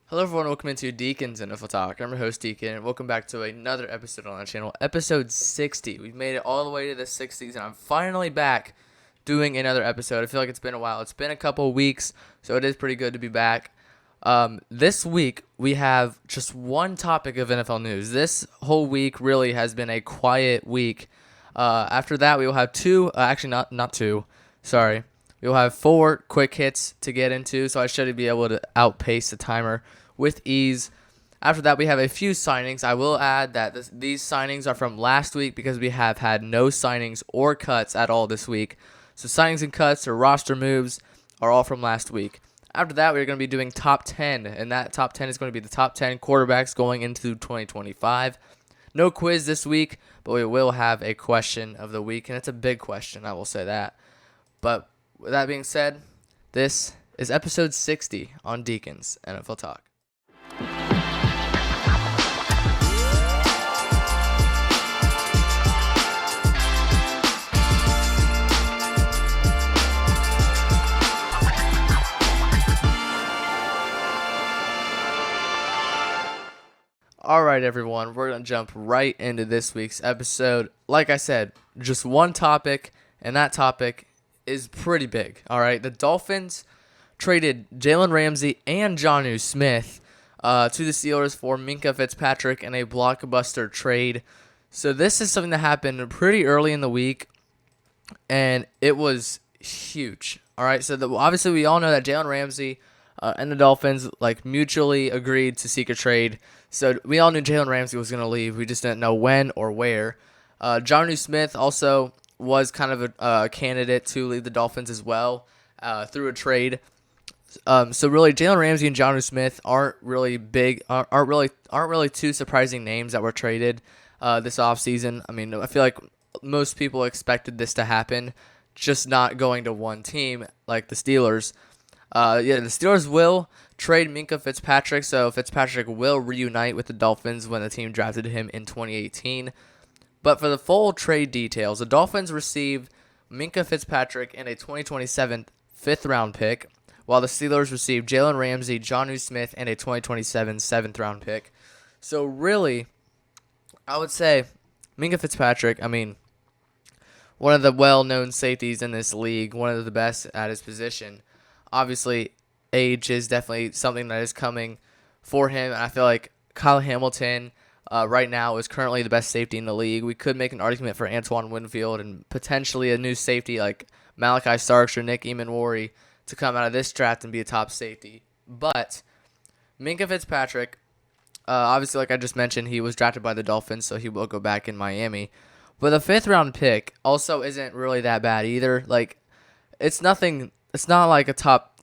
Hello everyone, welcome into Deacon's NFL Talk. I'm your host Deacon, and welcome back to another episode on the channel, episode 60. We've made it all the way to the 60s, and I'm finally back doing another episode. I feel like it's been a while. It's been a couple weeks, so it is pretty good to be back. This week, we have just one topic of NFL news. This whole week really has been a quiet week. After that, we will have not two, sorry. We'll have 4 quick hits to get into, so I should be able to outpace the timer with ease. After that, we have a few signings. I will add that these signings are from last week because we have had no signings or cuts at all this week. So signings and cuts or roster moves are all from last week. After that, we're going to be doing top 10, and that top 10 is going to be the top 10 quarterbacks going into 2025. No quiz this week, but we will have a question of the week, and it's a big question, I will say that. But with that being said, this is episode 60 on Deacon's NFL Talk. All right, everyone, we're going to jump right into this week's episode. Like I said, just one topic, and that topic is pretty big. All right, the Dolphins traded Jalen Ramsey and Jonnu Smith to the Steelers for Minkah Fitzpatrick in a blockbuster trade. So this is something that happened pretty early in the week, and it was huge. All right, so obviously we all know that Jalen Ramsey and the Dolphins mutually agreed to seek a trade. So we all knew Jalen Ramsey was going to leave. We just didn't know when or where. Jonnu Smith also was kind of a candidate to leave the Dolphins as well through a trade. So really, Jalen Ramsey and Jonnu Smith aren't really two surprising names that were traded this offseason. I mean, I feel like most people expected this to happen, just not going to one team like the Steelers. The Steelers will trade Minkah Fitzpatrick, so Fitzpatrick will reunite with the Dolphins when the team drafted him in 2018. But for the full trade details, the Dolphins received Minkah Fitzpatrick and a 2027 fifth-round pick, while the Steelers received Jalen Ramsey, Jonnu Smith, and a 2027 seventh-round pick. So really, I would say Minkah Fitzpatrick, one of the well-known safeties in this league, one of the best at his position. Obviously, age is definitely something that is coming for him, and I feel like Kyle Hamilton right now is currently the best safety in the league. We could make an argument for Antoine Winfield and potentially a new safety like Malachi Starks or Nick Eamon-Worry to come out of this draft and be a top safety. But Minkah Fitzpatrick, obviously, like I just mentioned, he was drafted by the Dolphins, so he will go back in Miami. But the fifth-round pick also isn't really that bad either. It's not like a top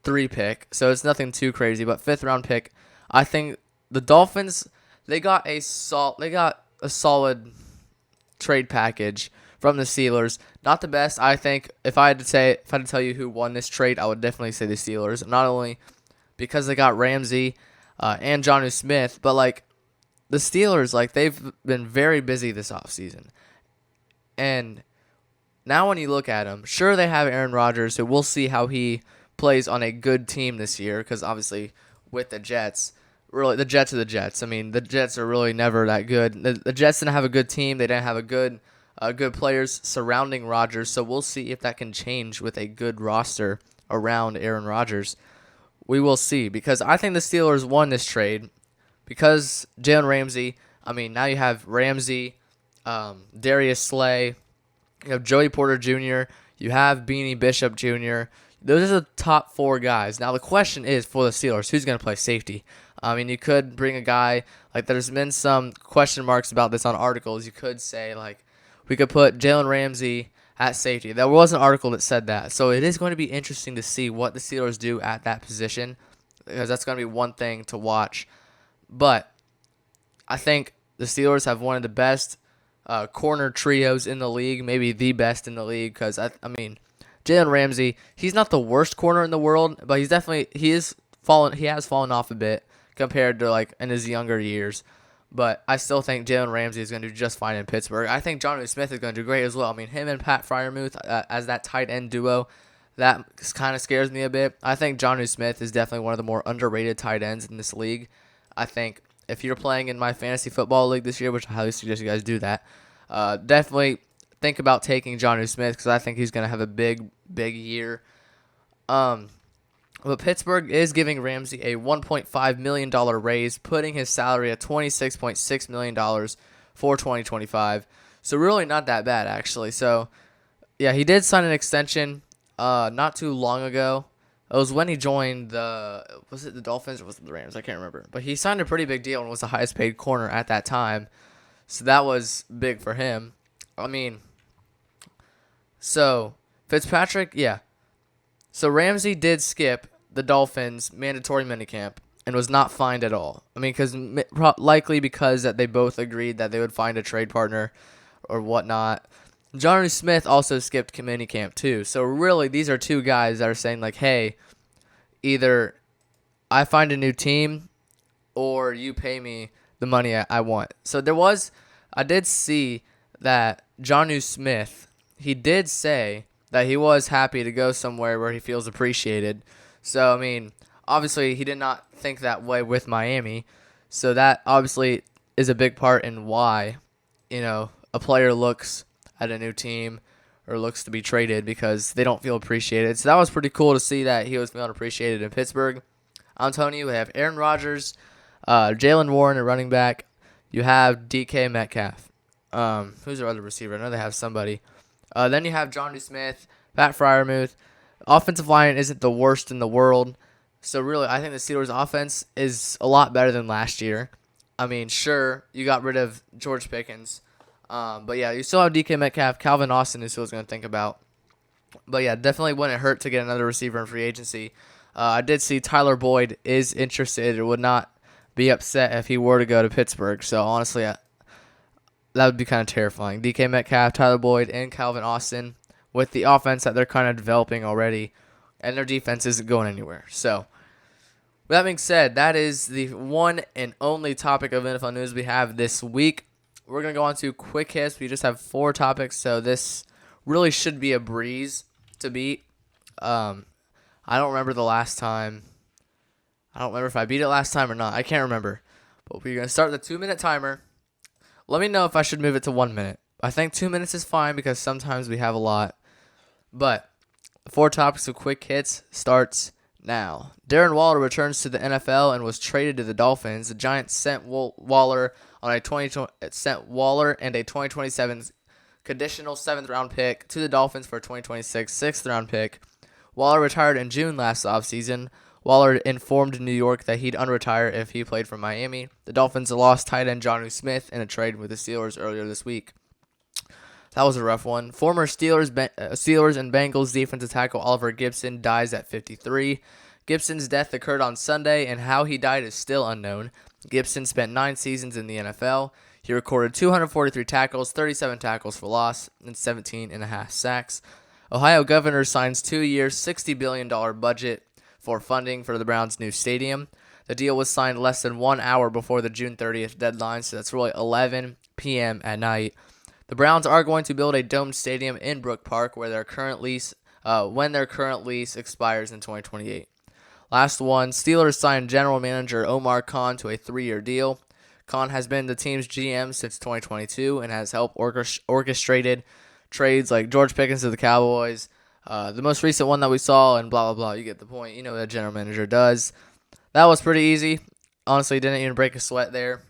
3 pick, so it's nothing too crazy. But fifth-round pick, I think the Dolphins, they got a solid trade package from the Steelers. Not the best, I think. If I had to tell you who won this trade, I would definitely say the Steelers. Not only because they got Ramsey and Jonnu Smith, but the Steelers, they've been very busy this offseason. And now when you look at them, sure, they have Aaron Rodgers, so we'll see how he plays on a good team this year, because obviously with the Jets, really, the Jets are the Jets. The Jets are really never that good. The Jets didn't have a good team. They didn't have a good players surrounding Rodgers, so we'll see if that can change with a good roster around Aaron Rodgers. We will see, because I think the Steelers won this trade because Jalen Ramsey, now you have Ramsey, Darius Slay, you have Joey Porter Jr., you have Beanie Bishop Jr. Those are the top 4 guys. Now the question is for the Steelers, who's going to play safety? You could bring a guy, there's been some question marks about this on articles. You could say, we could put Jalen Ramsey at safety. There was an article that said that. So it is going to be interesting to see what the Steelers do at that position, because that's going to be one thing to watch. But I think the Steelers have one of the best corner trios in the league, maybe the best in the league, because, Jalen Ramsey, he's not the worst corner in the world, but he has fallen off a bit compared to in his younger years. But I still think Jalen Ramsey is going to do just fine in Pittsburgh. I think Jonnu Smith is going to do great as well. Him and Pat Freiermuth as that tight end duo, That kind of scares me a bit. I think Jonnu Smith is definitely one of the more underrated tight ends in this league. I think if you're playing in my fantasy football league this year, which I highly suggest you guys do that, definitely think about taking Jonnu Smith because I think he's going to have a big year. But Pittsburgh is giving Ramsey a $1.5 million raise, putting his salary at $26.6 million for 2025. So really not that bad, actually. So, yeah, he did sign an extension not too long ago. It was when he joined was it the Dolphins or was it the Rams? I can't remember. But he signed a pretty big deal and was the highest paid corner at that time. So that was big for him. I mean, so Fitzpatrick, yeah. So Ramsey did skip the Dolphins' mandatory minicamp and was not fined at all. I mean, likely because that they both agreed that they would find a trade partner or whatnot. Jonnu Smith also skipped minicamp too. So really, these are two guys that are saying like, hey, either I find a new team or you pay me the money I want. So I did see that Jonnu Smith, he did say that he was happy to go somewhere where he feels appreciated. So, I mean, obviously he did not think that way with Miami. So that obviously is a big part in why, a player looks at a new team or looks to be traded because they don't feel appreciated. So that was pretty cool to see that he was feeling appreciated in Pittsburgh. I'm telling you, we have Aaron Rodgers, Jalen Warren at running back. You have DK Metcalf. Who's their other receiver? I know they have somebody. Then you have Jonnu Smith, Pat Freiermuth. Offensive line isn't the worst in the world. So really, I think the Steelers' offense is a lot better than last year. I mean, sure, you got rid of George Pickens. But yeah, you still have DK Metcalf. Calvin Austin is who I was going to think about. But yeah, definitely wouldn't hurt to get another receiver in free agency. I did see Tyler Boyd is interested or would not be upset if he were to go to Pittsburgh. So honestly, that would be kind of terrifying. DK Metcalf, Tyler Boyd, and Calvin Austin with the offense that they're kind of developing already, and their defense isn't going anywhere. So, with that being said, that is the one and only topic of NFL news we have this week. We're going to go on to quick hits. We just have 4 topics, so this really should be a breeze to beat. I don't remember the last time. I don't remember if I beat it last time or not. I can't remember. But we're going to start the 2-minute timer. Let me know if I should move it to 1 minute. I think 2 minutes is fine because sometimes we have a lot. But 4 topics of quick hits starts now. Darren Waller returns to the NFL and was traded to the Dolphins. The Giants sent Waller and a 2027 conditional 7th-round pick to the Dolphins for a 2026 6th-round pick. Waller retired in June last offseason. Waller informed New York that he'd unretire if he played for Miami. The Dolphins lost tight end Jonnu Smith in a trade with the Steelers earlier this week. That was a rough one. Former Steelers and Bengals defensive tackle Oliver Gibson dies at 53. Gibson's death occurred on Sunday, and how he died is still unknown. Gibson spent 9 seasons in the NFL. He recorded 243 tackles, 37 tackles for loss, and 17.5 sacks. Ohio governor signs 2-year, $60 billion budget for funding for the Browns' new stadium. The deal was signed less than 1 hour before the June 30th deadline, so that's really 11 p.m. at night. The Browns are going to build a domed stadium in Brook Park when their current lease expires in 2028. Last one, Steelers signed general manager Omar Khan to a 3-year deal. Khan has been the team's GM since 2022 and has helped orchestrated trades like George Pickens to the Cowboys, the most recent one that we saw, and blah, blah, blah. You get the point. You know what a general manager does. That was pretty easy. Honestly, didn't even break a sweat there.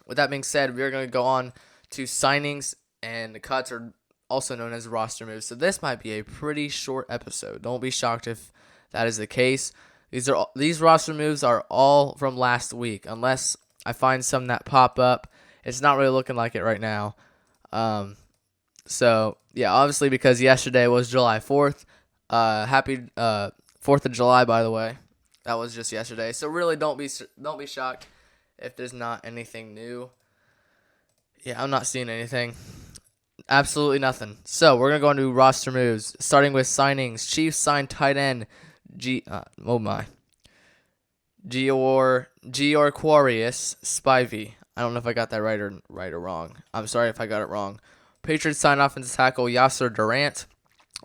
With that being said, we're going to go on to signings and the cuts, are also known as roster moves. So this might be a pretty short episode. Don't be shocked if that is the case. These roster moves are all from last week, unless I find some that pop up. It's not really looking like it right now. So yeah, obviously because yesterday was July 4th. Happy 4th of July, by the way. That was just yesterday. So really, don't be shocked if there's not anything new. Yeah, I'm not seeing anything. Absolutely nothing. So we're gonna go into roster moves, starting with signings. Chiefs signed tight end Giorquarius Spivey. I don't know if I got that right or wrong. I'm sorry if I got it wrong. Patriots signed offensive tackle Yasser Durant.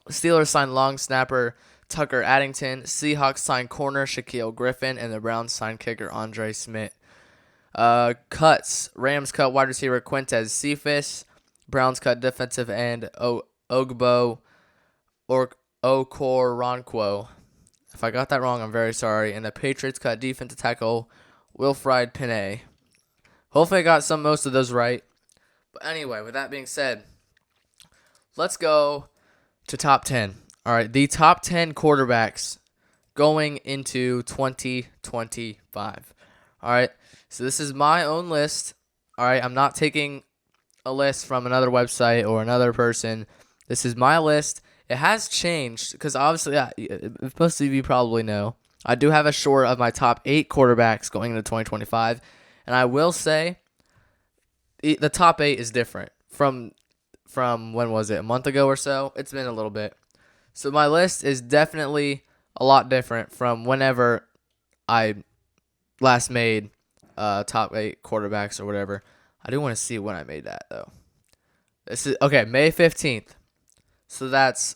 Steelers signed long snapper Tucker Addington. Seahawks signed corner Shaquille Griffin, and the Browns signed kicker Andre Smith. Cuts. Rams cut wide receiver Quintez Cephas. Browns cut defensive end Ogbo Okoronkwo. If I got that wrong, I'm very sorry. And the Patriots cut defensive tackle Wilfried Pene. Hopefully I got most of those right. But anyway, with that being said, let's go to top 10. All right, the top 10 quarterbacks going into 2025. All right, so this is my own list. All right, I'm not taking a list from another website or another person. This is my list. It has changed because obviously, most of you probably know, I do have a short of my top 8 quarterbacks going into 2025. And I will say the top 8 is different from when was it? A month ago or so? It's been a little bit. So my list is definitely a lot different from whenever I last made top 8 quarterbacks or whatever. I do want to see when I made that though. This is May 15th. So that's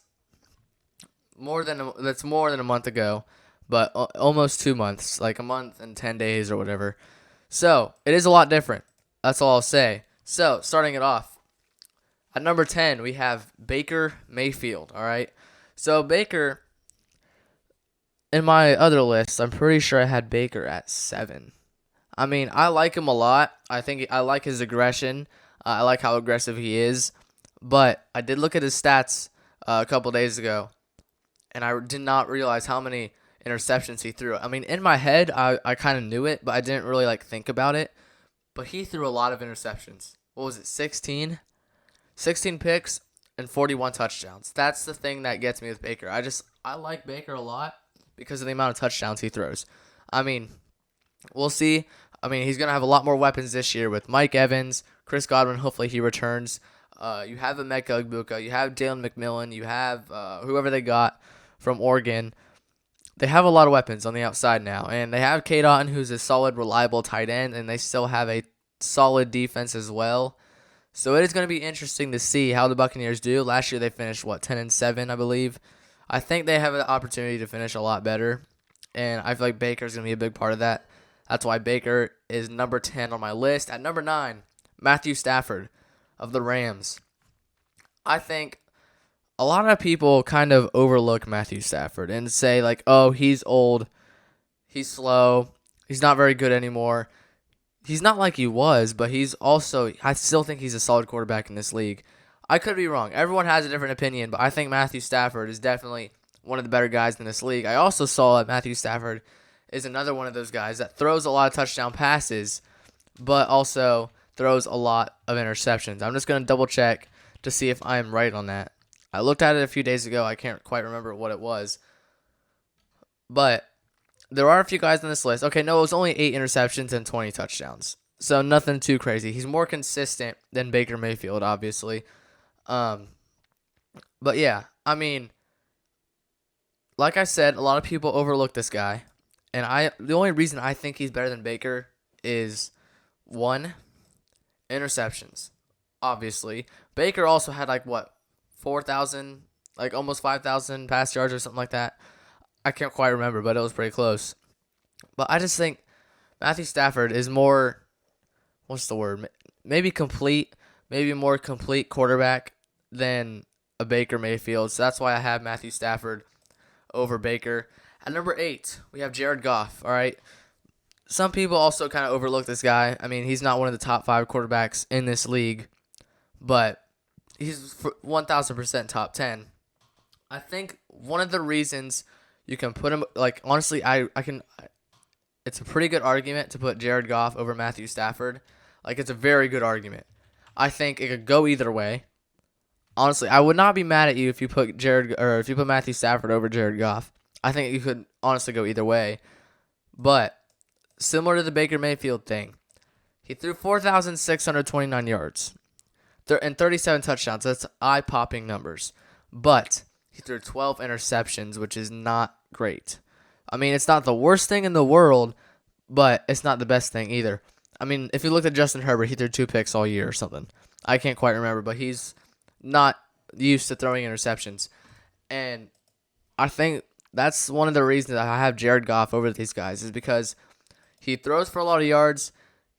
more than a month ago, but almost 2 months, like a month and 10 days or whatever. So it is a lot different. That's all I'll say. So starting it off, at number 10 we have Baker Mayfield. All right. So Baker, in my other list, I'm pretty sure I had Baker at 7. I mean, I like him a lot. I like his aggression. I like how aggressive he is. But I did look at his stats a couple days ago, and I did not realize how many interceptions he threw. I mean, in my head, I kind of knew it, but I didn't really think about it. But he threw a lot of interceptions. What was it, 16? 16 picks and 41 touchdowns. That's the thing that gets me with Baker. I like Baker a lot because of the amount of touchdowns he throws. I mean, we'll see. I mean, he's going to have a lot more weapons this year with Mike Evans, Chris Godwin. Hopefully he returns. You have Emeka Egbuka. You have Jalen McMillan. You have whoever they got from Oregon. They have a lot of weapons on the outside now. And they have Cade Otton, who's a solid, reliable tight end. And they still have a solid defense as well. So it is going to be interesting to see how the Buccaneers do. Last year they finished, 10-7, I believe. I think they have an opportunity to finish a lot better. And I feel like Baker's going to be a big part of that. That's why Baker is number 10 on my list. At number 9, Matthew Stafford of the Rams. I think a lot of people kind of overlook Matthew Stafford and say, oh, he's old, he's slow, he's not very good anymore. He's not like he was, but I still think he's a solid quarterback in this league. I could be wrong. Everyone has a different opinion, but I think Matthew Stafford is definitely one of the better guys in this league. I also saw that Matthew Stafford is another one of those guys that throws a lot of touchdown passes, but also throws a lot of interceptions. I'm just going to double check to see if I'm right on that. I looked at it a few days ago. I can't quite remember what it was. But there are a few guys on this list. Okay, no, it was only 8 interceptions and 20 touchdowns. So nothing too crazy. He's more consistent than Baker Mayfield, obviously. But yeah, I mean, like I said, a lot of people overlook this guy. And the only reason I think he's better than Baker is, 1, interceptions, obviously. Baker also had 4,000, almost 5,000 pass yards or something like that. I can't quite remember, but it was pretty close. But I just think Matthew Stafford is more, maybe complete, maybe a more complete quarterback than a Baker Mayfield. So that's why I have Matthew Stafford over Baker. At number 8, we have Jared Goff, all right? Some people also kind of overlook this guy. I mean, he's not one of the top 5 quarterbacks in this league, but he's 1,000% top 10. I think one of the reasons you can put him, honestly, it's a pretty good argument to put Jared Goff over Matthew Stafford. It's a very good argument. I think it could go either way. Honestly, I would not be mad at you if you put Matthew Stafford over Jared Goff. I think you could honestly go either way. But similar to the Baker Mayfield thing, he threw 4,629 yards and 37 touchdowns. That's eye-popping numbers. But he threw 12 interceptions, which is not great. I mean, it's not the worst thing in the world, but it's not the best thing either. I mean, if you looked at Justin Herbert, he threw 2 picks all year or something. I can't quite remember, but he's not used to throwing interceptions. And I think That's one of the reasons I have Jared Goff over these guys is because he throws for a lot of yards,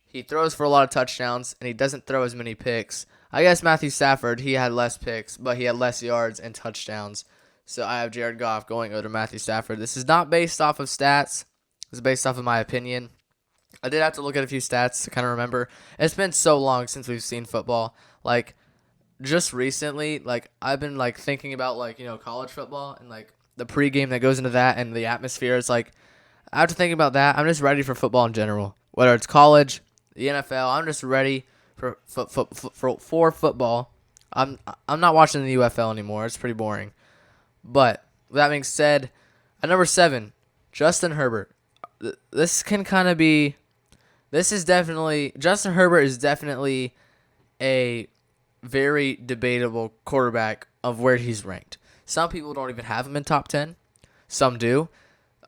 he throws for a lot of touchdowns, and he doesn't throw as many picks. I guess Matthew Stafford, he had less picks, but he had less yards and touchdowns. So I have Jared Goff going over Matthew Stafford. This is not based off of stats. It's based off of my opinion. I did have to look at a few stats to kind of remember. It's been so long since we've seen football. Like, just recently, like, I've been, like, thinking about, like, college football and, like, the pregame that goes into that and the atmosphere. It's like, after thinking about that, I'm just ready for football in general. Whether it's college, the NFL, I'm just ready for football. I'm not watching the UFL anymore. It's pretty boring. But with that being said, at number 7, Justin Herbert. This can kind of be. Justin Herbert is definitely a very debatable quarterback of where he's ranked. Some people don't even have him in top 10. Some do.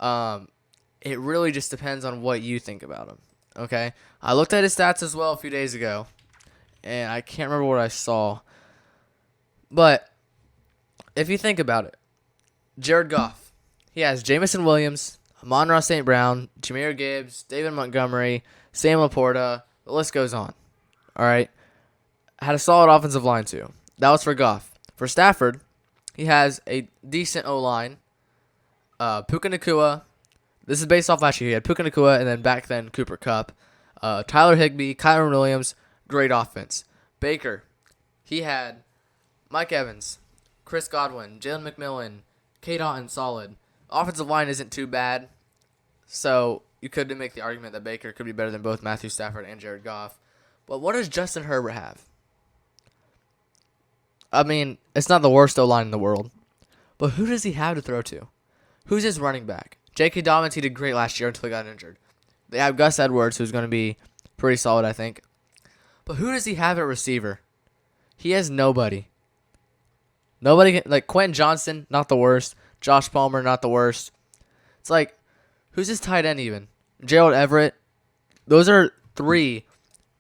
It really just depends on what you think about him. Okay? I looked at his stats as well a few days ago, and I can't remember what I saw. But if you think about it, Jared Goff, he has Jamison Williams, Amon-Ra St. Brown, Jahmyr Gibbs, David Montgomery, Sam Laporta. The list goes on. All right? Had a solid offensive line, too. That was for Goff. For Stafford, he has a decent O-line. Puka Nacua. This is based off last year. He had Puka Nacua and then back then Cooper Kupp. Tyler Higbee, Kyron Williams. Great offense. Baker, he had Mike Evans, Chris Godwin, Jalen McMillan, K. Dotton, solid. Offensive line isn't too bad, so you could make the argument that Baker could be better than both Matthew Stafford and Jared Goff. But what does Justin Herbert have? I mean, it's not the worst O-line in the world, but who does he have to throw to? Who's his running back? J.K. Dobbins, he did great last year until he got injured. They have Gus Edwards, who's going to be pretty solid, I think. But who does he have at receiver? He has nobody. Nobody can, like Quentin Johnston, not the worst. Josh Palmer, not the worst. It's like, who's his tight end even? Gerald Everett. Those are 3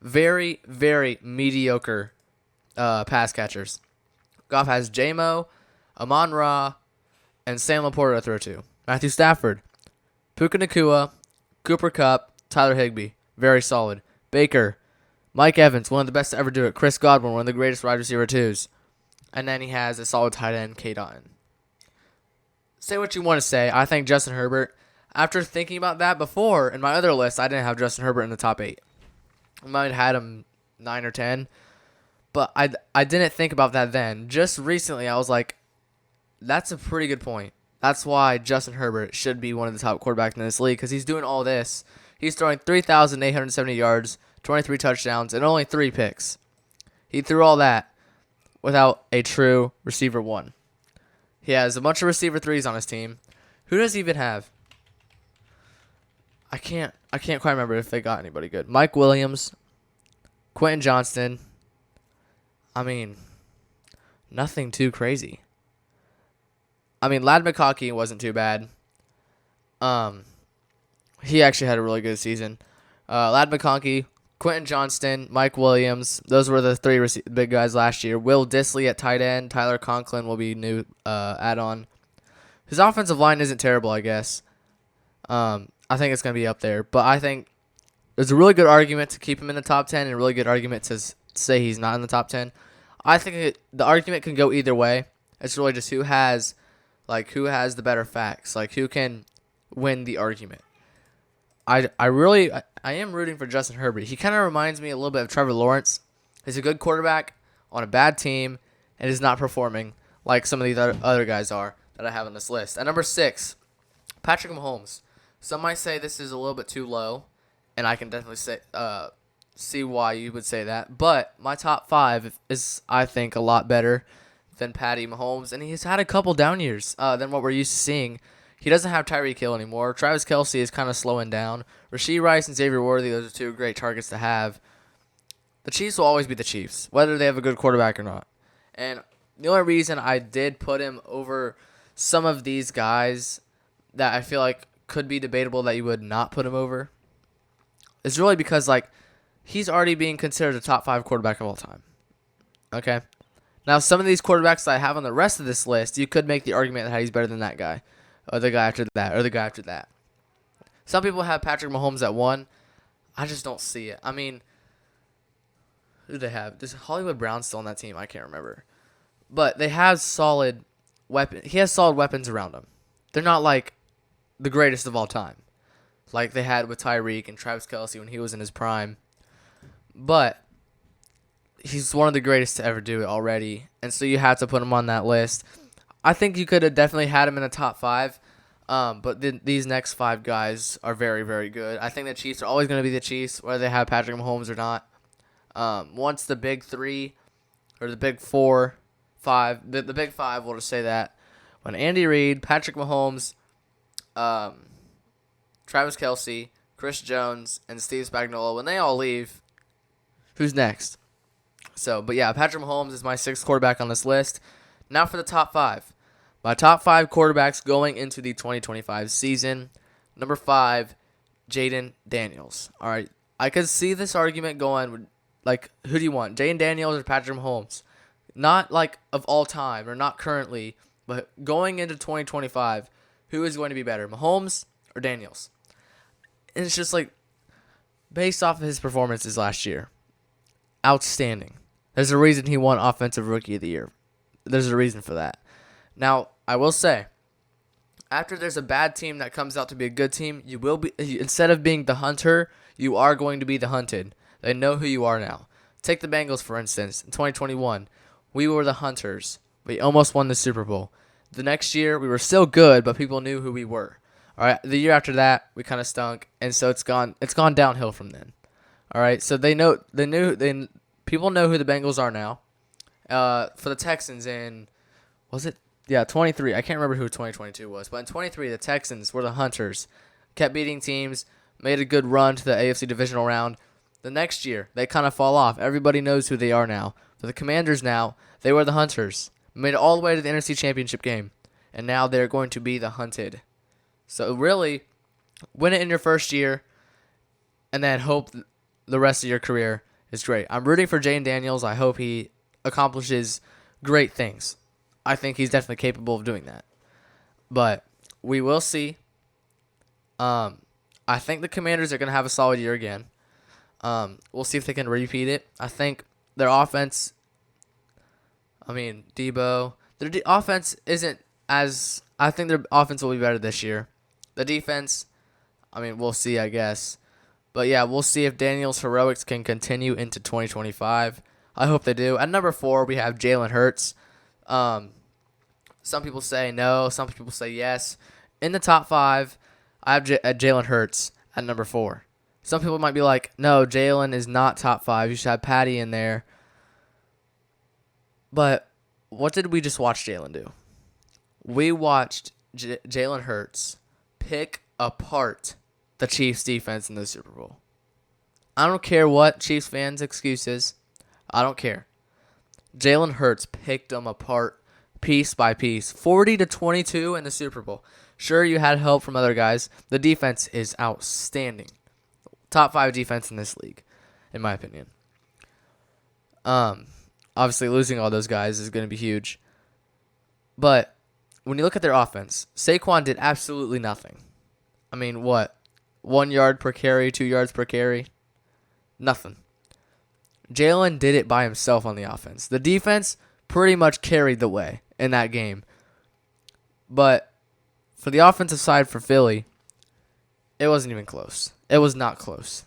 very, very mediocre pass catchers. Goff has J-Mo, Amon-Ra, and Sam Laporta to throw to. Matthew Stafford, Puka Nacua, Cooper Kupp, Tyler Higbee. Very solid. Baker, Mike Evans, one of the best to ever do it. Chris Godwin, one of the greatest wide receiver twos. And then he has a solid tight end, K. Dotton. Say what you want to say. I think Justin Herbert, after thinking about that before, in my other list, I didn't have Justin Herbert in the top 8. I might have had him 9 or 10. But I didn't think about that then. Just recently, I was like, that's a pretty good point. That's why Justin Herbert should be one of the top quarterbacks in this league, because he's doing all this. He's throwing 3,870 yards, 23 touchdowns, and only 3 picks. He threw all that without a true receiver 1. He has a bunch of receiver 3s on his team. Who does he even have? I can't quite remember if they got anybody good. Mike Williams, Quentin Johnston. I mean, nothing too crazy. I mean, Ladd McConkey wasn't too bad. He actually had a really good season. Ladd McConkey, Quentin Johnston, Mike Williams. Those were the 3 big guys last year. Will Dissly at tight end. Tyler Conklin will be new add-on. His offensive line isn't terrible, I guess. I think it's going to be up there. But I think there's a really good argument to keep him in the top 10 and a really good argument to say he's not in the top 10. I think the argument can go either way. It's really just who has the better facts, like who can win the argument. I am rooting for Justin Herbert. He kind of reminds me a little bit of Trevor Lawrence. He's a good quarterback on a bad team and is not performing like some of these other guys are that I have on this list. At number 6, Patrick Mahomes. Some might say this is a little bit too low, and I can definitely see why you would say that. But my top 5 is, I think, a lot better than Patty Mahomes, and he's had a couple down years than what we're used to seeing. He doesn't have Tyreek Hill anymore. Travis Kelce is kind of slowing down. Rashee Rice and Xavier Worthy, those are 2 great targets to have. The Chiefs will always be the Chiefs, whether they have a good quarterback or not. And the only reason I did put him over some of these guys that I feel like could be debatable that you would not put him over is really because, like, he's already being considered a top 5 quarterback of all time. Okay? Now, some of these quarterbacks that I have on the rest of this list, you could make the argument that he's better than that guy. or the guy after that, or the guy after that. Some people have Patrick Mahomes at 1. I just don't see it. I mean, who do they have? Does Hollywood Brown still on that team? I can't remember. But they have solid weapons. He has solid weapons around him. They're not like the greatest of all time, like they had with Tyreek and Travis Kelce when he was in his prime. But he's one of the greatest to ever do it already, and so you have to put him on that list. I think you could have definitely had him in the top 5, but these next 5 guys are very, very good. I think the Chiefs are always going to be the Chiefs, whether they have Patrick Mahomes or not. Once the big 3 or the big 4, 5, the big 5, we'll just say that, when Andy Reid, Patrick Mahomes, Travis Kelce, Chris Jones, and Steve Spagnuolo, when they all leave, who's next? So, but yeah, Patrick Mahomes is my 6th quarterback on this list. Now for the top 5. My top 5 quarterbacks going into the 2025 season. Number 5, Jaden Daniels. All right, I could see this argument going, like, who do you want, Jaden Daniels or Patrick Mahomes? Not like of all time or not currently, but going into 2025, who is going to be better, Mahomes or Daniels? And it's just like, based off of his performances last year, outstanding. There's a reason he won Offensive Rookie of the Year. There's a reason for that. Now, I will say, after there's a bad team that comes out to be a good team, you will be, instead of being the hunter, you are going to be the hunted. They know who you are now. Take the Bengals, for instance. In 2021, we were the hunters. We almost won the Super Bowl. The next year, we were still good, but people knew who we were. All right. The year after that, we kind of stunk, and so it's gone downhill from then. All right. So people know who the Bengals are now. For the Texans was it? Yeah, 23. I can't remember who 2022 was, but in 23, the Texans were the hunters, kept beating teams, made a good run to the AFC divisional round. The next year, they kind of fall off. Everybody knows who they are now. For the Commanders now, they were the hunters, made it all the way to the NFC Championship game, and now they're going to be the hunted. So really, win it in your first year, and then hope the rest of your career is great. I'm rooting for Jaden Daniels. I hope he accomplishes great things. I think he's definitely capable of doing that. But we will see. I think the Commanders are going to have a solid year again. We'll see if they can repeat it. I think their offense, Debo, their offense isn't as, I think their offense will be better this year. The defense, we'll see, I guess. But yeah, we'll see if Daniels' heroics can continue into 2025. I hope they do. At number 4, we have Jalen Hurts. Some people say no. Some people say yes. In the top 5, I have Jalen Hurts at number 4. Some people might be like, no, Jalen is not top 5. You should have Patty in there. But what did we just watch Jalen do? We watched Jalen Hurts pick apart the Chiefs' defense in the Super Bowl. I don't care what Chiefs fans' excuses. I don't care. Jalen Hurts picked them apart piece by piece. 40-22 in the Super Bowl. Sure, you had help from other guys. The defense is outstanding. Top 5 defense in this league, in my opinion. Obviously, losing all those guys is going to be huge. But when you look at their offense, Saquon did absolutely nothing. What? 1 yard per carry, 2 yards per carry? Nothing. Jalen did it by himself on the offense. The defense pretty much carried the way in that game. But for the offensive side for Philly, it wasn't even close. It was not close.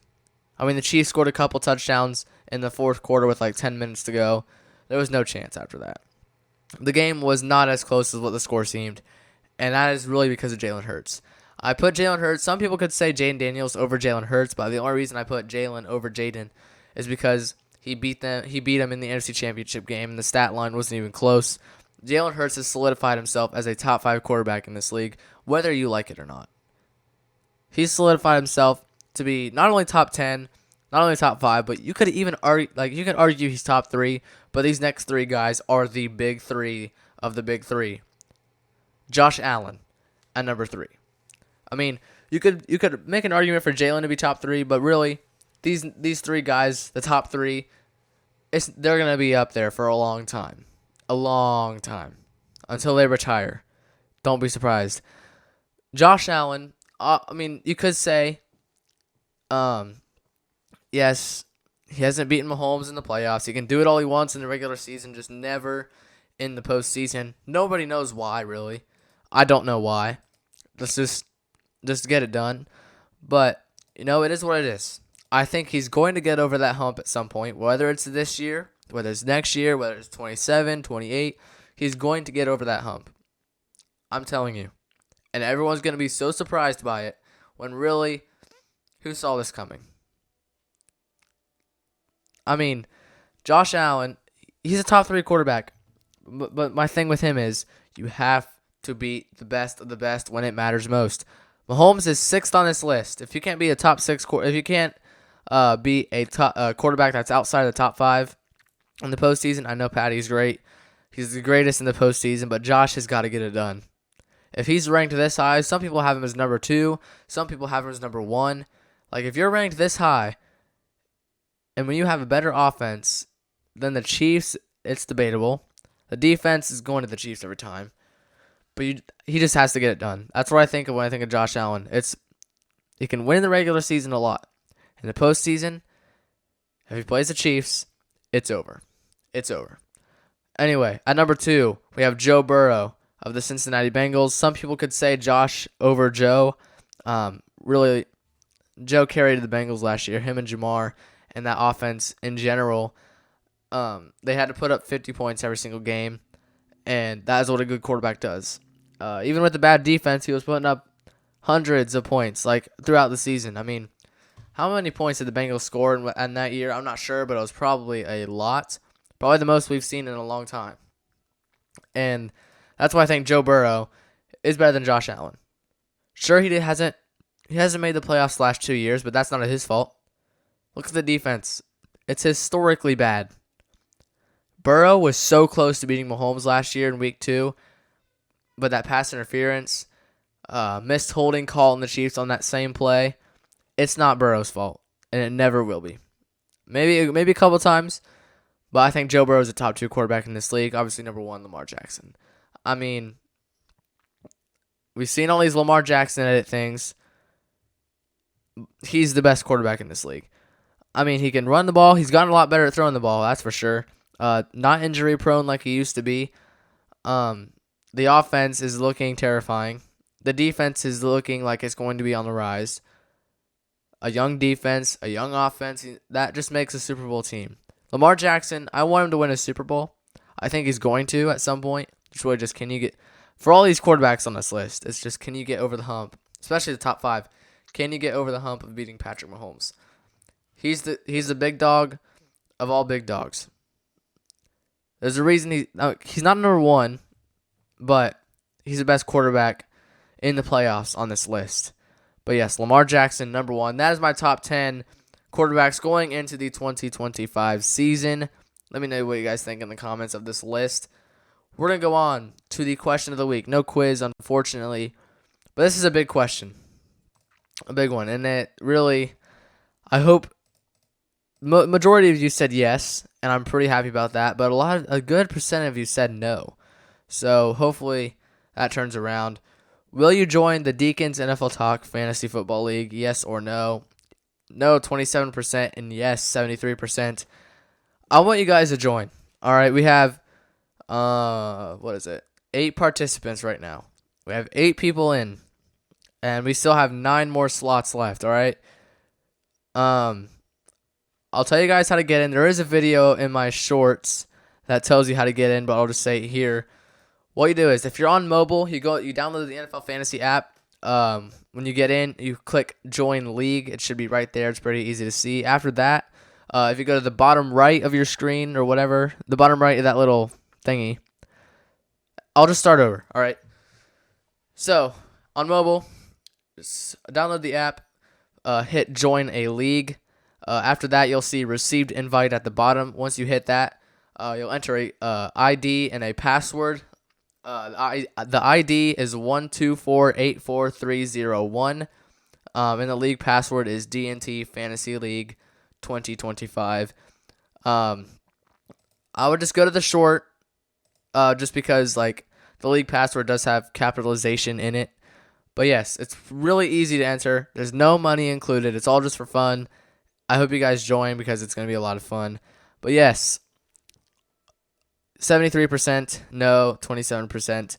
The Chiefs scored a couple touchdowns in the fourth quarter with like 10 minutes to go. There was no chance after that. The game was not as close as what the score seemed, and that is really because of Jalen Hurts. I put Jalen Hurts. Some people could say Jaden Daniels over Jalen Hurts, but the only reason I put Jalen over Jaden is because he beat him in the NFC Championship game, and the stat line wasn't even close. Jalen Hurts has solidified himself as a top 5 quarterback in this league, whether you like it or not. He's solidified himself to be not only top 10, not only top 5, but you could even argue he's top 3. But these next 3 guys are the big 3 of the big 3. Josh Allen at number 3. You could make an argument for Jalen to be top 3, but really, these 3 guys, the top 3, they're gonna be up there for a long time, until they retire. Don't be surprised. Josh Allen, you could say, yes, he hasn't beaten Mahomes in the playoffs. He can do it all he wants in the regular season, just never in the postseason. Nobody knows why, really. I don't know why. Let's just get it done. But, it is what it is. I think he's going to get over that hump at some point, whether it's this year, whether it's next year, whether it's 27, 28. He's going to get over that hump. I'm telling you. And everyone's going to be so surprised by it when really, who saw this coming? Josh Allen, he's a top 3 quarterback. But my thing with him is you have to beat the best of the best when it matters most. Mahomes is 6th on this list. If you can't be a top 6, if you can't be a top quarterback that's outside of the top 5 in the postseason, I know Patty's great. He's the greatest in the postseason, but Josh has got to get it done. If he's ranked this high, some people have him as number 2. Some people have him as number 1. Like, if you're ranked this high, and when you have a better offense than the Chiefs, it's debatable. The defense is going to the Chiefs every time. But he just has to get it done. That's what I think of when I think of Josh Allen. He can win in the regular season a lot. In the postseason, if he plays the Chiefs, it's over. It's over. Anyway, at number 2, we have Joe Burrow of the Cincinnati Bengals. Some people could say Josh over Joe. Really, Joe carried the Bengals last year, him and Jamar, and that offense in general. They had to put up 50 points every single game, and that is what a good quarterback does. Even with the bad defense, he was putting up hundreds of points throughout the season. How many points did the Bengals score in that year? I'm not sure, but it was probably a lot. Probably the most we've seen in a long time. And that's why I think Joe Burrow is better than Josh Allen. Sure, he hasn't made the playoffs the last 2 years, but that's not his fault. Look at the defense. It's historically bad. Burrow was so close to beating Mahomes last year in week 2, but that pass interference, missed holding call on the Chiefs on that same play, it's not Burrow's fault, and it never will be. Maybe a couple times, but I think Joe Burrow is a top 2 quarterback in this league. Obviously, number 1, Lamar Jackson. We've seen all these Lamar Jackson edit things. He's the best quarterback in this league. He can run the ball. He's gotten a lot better at throwing the ball, that's for sure. Not injury prone like he used to be. The offense is looking terrifying. The defense is looking like it's going to be on the rise. A young defense, a young offense, that just makes a Super Bowl team. Lamar Jackson, I want him to win a Super Bowl. I think he's going to at some point. Can you get, for all these quarterbacks on this list, it's just, can you get over the hump, especially the top 5? Can you get over the hump of beating Patrick Mahomes? He's the big dog of all big dogs. There's a reason he's not number 1, but he's the best quarterback in the playoffs on this list. But yes, Lamar Jackson, number 1. That is my top 10 quarterbacks going into the 2025 season. Let me know what you guys think in the comments of this list. We're going to go on to the question of the week. No quiz, unfortunately. But this is a big question. A big one. And it really, I hope, majority of you said yes, and I'm pretty happy about that. But a good percent of you said no. So hopefully that turns around. Will you join the Deacon's NFL Talk Fantasy Football League? Yes or no? No, 27%, and yes, 73%. I want you guys to join. All right, we have, 8 participants right now. We have 8 people in, and we still have 9 more slots left, all right? I'll tell you guys how to get in. There is a video in my shorts that tells you how to get in, but I'll just say it here. What you do is, if you're on mobile, you download the NFL Fantasy app. When you get in, you click Join League. It should be right there. It's pretty easy to see. After that, if you go to the bottom right of your screen or whatever, the bottom right of that little thingy, I'll just start over. All right. So on mobile, just download the app. Hit Join a League. After that, you'll see Received Invite at the bottom. Once you hit that, you'll enter a ID and a password. The ID is 1248431. And the league password is DNT Fantasy League 2025. I would just go to the short, just because the league password does have capitalization in it. But yes, it's really easy to enter. There's no money included. It's all just for fun. I hope you guys join because it's going to be a lot of fun. But yes, 73% no, 27%.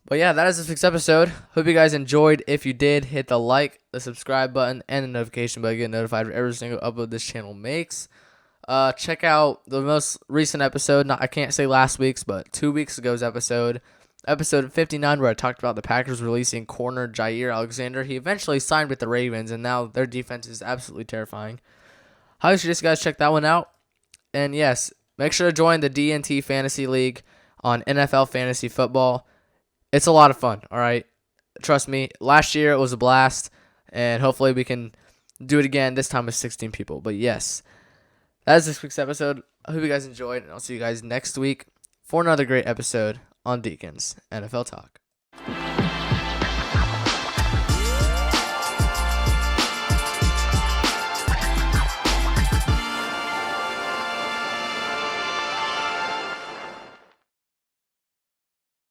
But yeah, that is this week's episode. Hope you guys enjoyed. If you did, hit the like, the subscribe button, and the notification bell to get notified for every single upload this channel makes. Check out the most recent episode. I can't say last week's, but 2 weeks ago's episode 59, where I talked about the Packers releasing corner Jair Alexander. He eventually signed with the Ravens, and now their defense is absolutely terrifying. Highly suggest you guys check that one out. And yes, make sure to join the DNT Fantasy League on NFL Fantasy Football. It's a lot of fun, all right? Trust me, last year it was a blast, and hopefully we can do it again, this time with 16 people. But yes, that is this week's episode. I hope you guys enjoyed, and I'll see you guys next week for another great episode on Deacon's NFL Talk.